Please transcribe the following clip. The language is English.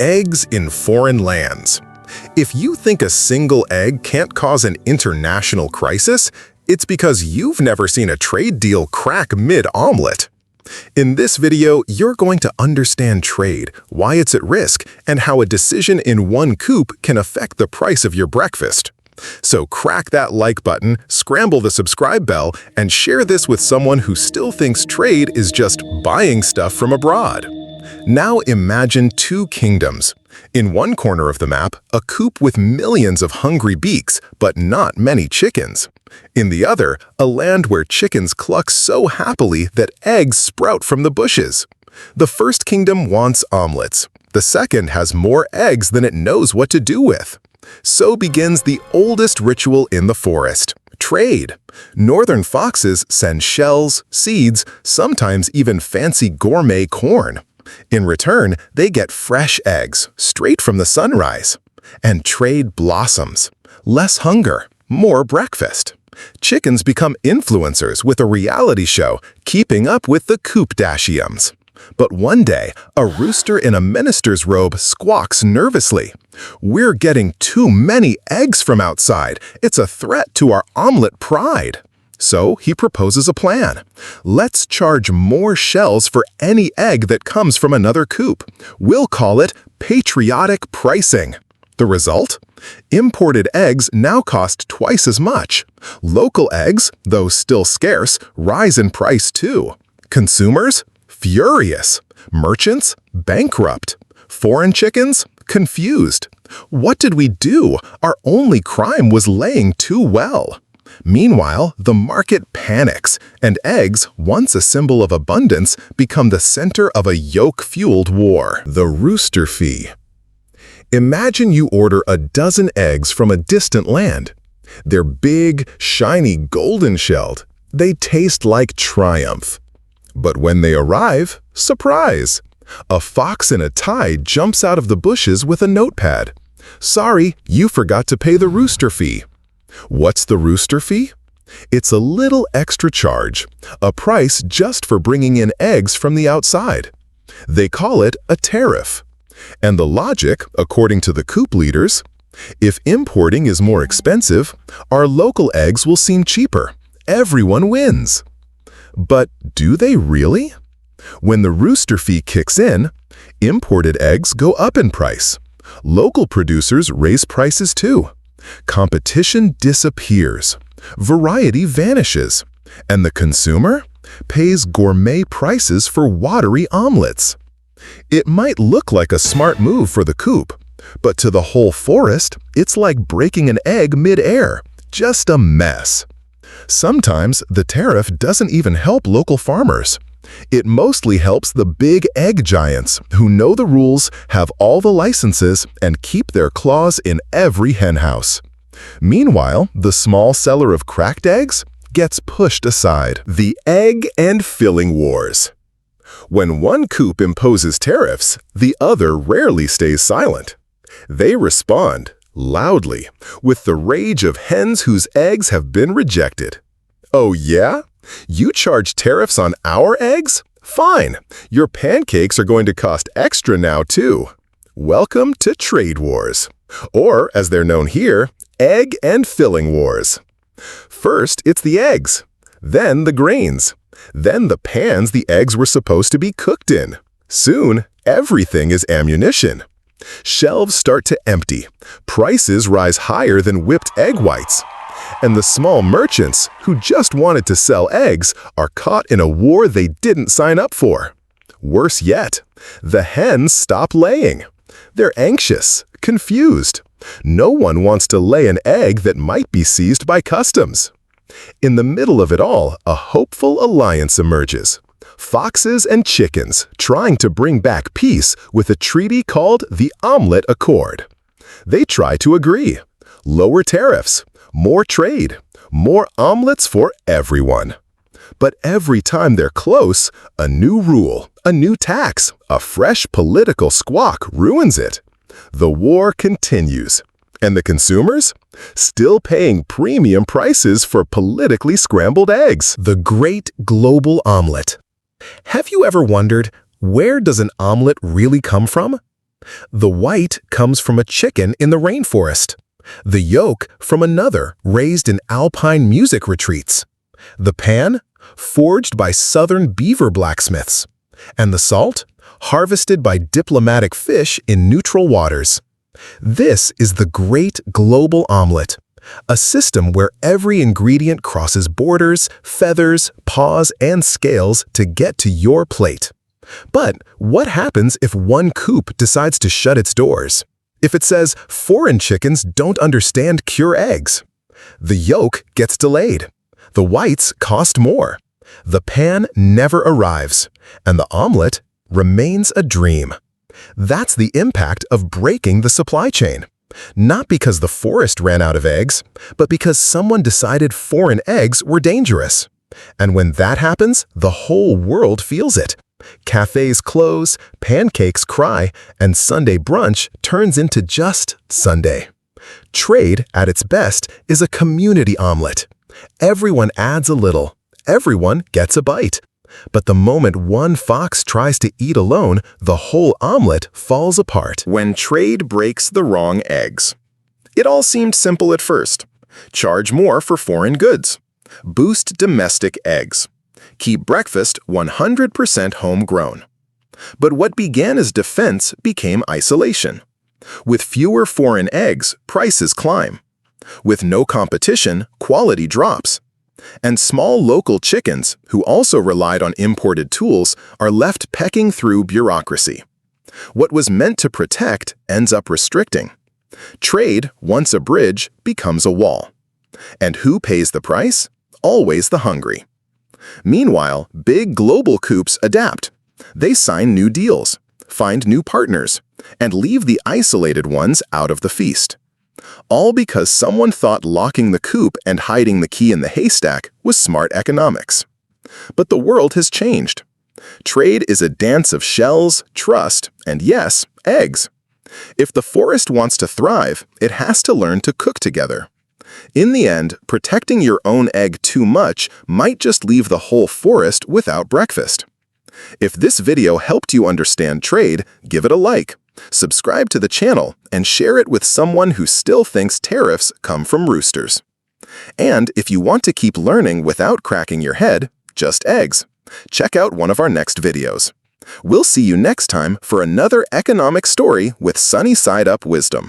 Eggs in foreign lands. If you think a single egg can't cause an international crisis, it's because you've never seen a trade deal crack mid-omelet. In this video, you're going to understand trade, why it's at risk, and how a decision in one coop can affect the price of your breakfast. So crack that like button, scramble the subscribe bell, and share this with someone who still thinks trade is just buying stuff from abroad. Now imagine two kingdoms. In one corner of the map, a coop with millions of hungry beaks, but not many chickens. In the other, a land where chickens cluck so happily that eggs sprout from the bushes. The first kingdom wants omelets. The second has more eggs than it knows what to do with. So begins the oldest ritual in the forest: trade. Northern foxes send shells, seeds, sometimes even fancy gourmet corn. In return, they get fresh eggs, straight from the sunrise. And trade blossoms. Less hunger, more breakfast. Chickens become influencers with a reality show, keeping up with the Coopdashiums. But one day, a rooster in a minister's robe squawks nervously. "We're getting too many eggs from outside. It's a threat to our omelet pride." So he proposes a plan. Let's charge more shells for any egg that comes from another coop. We'll call it patriotic pricing. The result? Imported eggs now cost twice as much. Local eggs, though still scarce, rise in price too. Consumers? Furious. Merchants? Bankrupt. Foreign chickens? Confused. What did we do? Our only crime was laying too well. Meanwhile, the market panics, and eggs, once a symbol of abundance, become the center of a yolk-fueled war. The rooster fee. Imagine you order a dozen eggs from a distant land. They're big, shiny, golden-shelled. They taste like triumph. But when they arrive, surprise! A fox in a tie jumps out of the bushes with a notepad. "Sorry, you forgot to pay the rooster fee." What's the rooster fee? It's a little extra charge, a price just for bringing in eggs from the outside. They call it a tariff. And the logic, according to the coop leaders, if importing is more expensive, our local eggs will seem cheaper. Everyone wins. But do they really? When the rooster fee kicks in, imported eggs go up in price. Local producers raise prices too. Competition disappears. Variety vanishes. And the consumer pays gourmet prices for watery omelets. It might look like a smart move for the coop, but to the whole forest, it's like breaking an egg mid-air. Just a mess. Sometimes the tariff doesn't even help local farmers. It mostly helps the big egg giants who know the rules, have all the licenses, and keep their claws in every henhouse. Meanwhile, the small seller of cracked eggs gets pushed aside. The egg and filling wars. When one coop imposes tariffs, the other rarely stays silent. They respond loudly, with the rage of hens whose eggs have been rejected. "Oh yeah? You charge tariffs on our eggs? Fine. Your pancakes are going to cost extra now too." Welcome to trade wars. Or, as they're known here, egg and filling wars. First, it's the eggs. Then the grains. Then the pans the eggs were supposed to be cooked in. Soon, everything is ammunition. Shelves start to empty. Prices rise higher than whipped egg whites. And the small merchants, who just wanted to sell eggs, are caught in a war they didn't sign up for. Worse yet, the hens stop laying. They're anxious, confused. No one wants to lay an egg that might be seized by customs. In the middle of it all, a hopeful alliance emerges. Foxes and chickens trying to bring back peace with a treaty called the Omelet Accord. They try to agree. Lower tariffs, more trade, more omelets for everyone. But every time they're close, a new rule, a new tax, a fresh political squawk ruins it. The war continues. And the consumers? Still paying premium prices for politically scrambled eggs. The great global omelet. Have you ever wondered, where does an omelet really come from? The white comes from a chicken in the rainforest. The yolk from another raised in alpine music retreats. The pan, forged by southern beaver blacksmiths. And the salt, harvested by diplomatic fish in neutral waters. This is the great global omelet, a system where every ingredient crosses borders, feathers, paws, and scales to get to your plate. But what happens if one coop decides to shut its doors? If it says foreign chickens don't understand cure eggs? The yolk gets delayed. The whites cost more. The pan never arrives, and the omelet remains a dream. That's the impact of breaking the supply chain. Not because the forest ran out of eggs, but because someone decided foreign eggs were dangerous. And when that happens, the whole world feels it. Cafes close, pancakes cry, and Sunday brunch turns into just Sunday. Trade, at its best, is a community omelet. Everyone adds a little. Everyone gets a bite. But the moment one fox tries to eat alone, the whole omelet falls apart. When trade breaks the wrong eggs. It all seemed simple at first. Charge more for foreign goods. Boost domestic eggs. Keep breakfast 100% homegrown. But what began as defense became isolation. With fewer foreign eggs, prices climb. With no competition, quality drops. And small local chickens, who also relied on imported tools, are left pecking through bureaucracy. What was meant to protect ends up restricting. Trade, once a bridge, becomes a wall. And who pays the price? Always the hungry. Meanwhile, big global coops adapt. They sign new deals, find new partners, and leave the isolated ones out of the feast. All because someone thought locking the coop and hiding the key in the haystack was smart economics. But the world has changed. Trade is a dance of shells, trust, and yes, eggs. If the forest wants to thrive, it has to learn to cook together. In the end, protecting your own egg too much might just leave the whole forest without breakfast. If this video helped you understand trade, give it a like. Subscribe to the channel and share it with someone who still thinks tariffs come from roosters. And if you want to keep learning without cracking your head, just eggs, check out one of our next videos. We'll see you next time for another economic story with sunny-side-up wisdom.